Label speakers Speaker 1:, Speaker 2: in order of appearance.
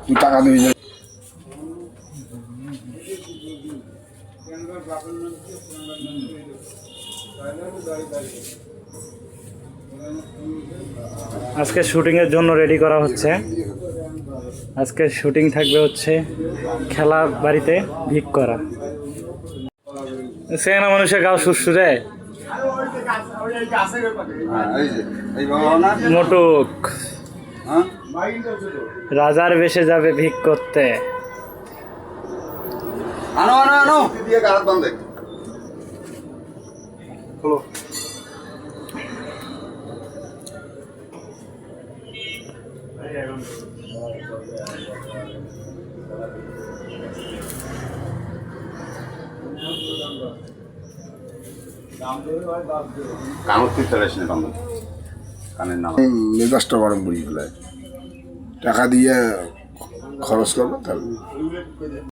Speaker 1: তুই টাকা দিবি যে
Speaker 2: আজকে শুটিং এর জন্য রেডি করা হচ্ছে। আজকে শুটিং থাকবে হচ্ছে খেলা বাড়িতে ভিক করা। সেনা মানুষের গাও সুরসুরে মোটুক রাজার বেশে যাবে ভিক করতে।
Speaker 1: আনো আনো আনো দিয়ে গাড়াত বান্ধে খোলো। মেজাজটা গরম করি টাকা দিয়ে খরচ করবো তাহলে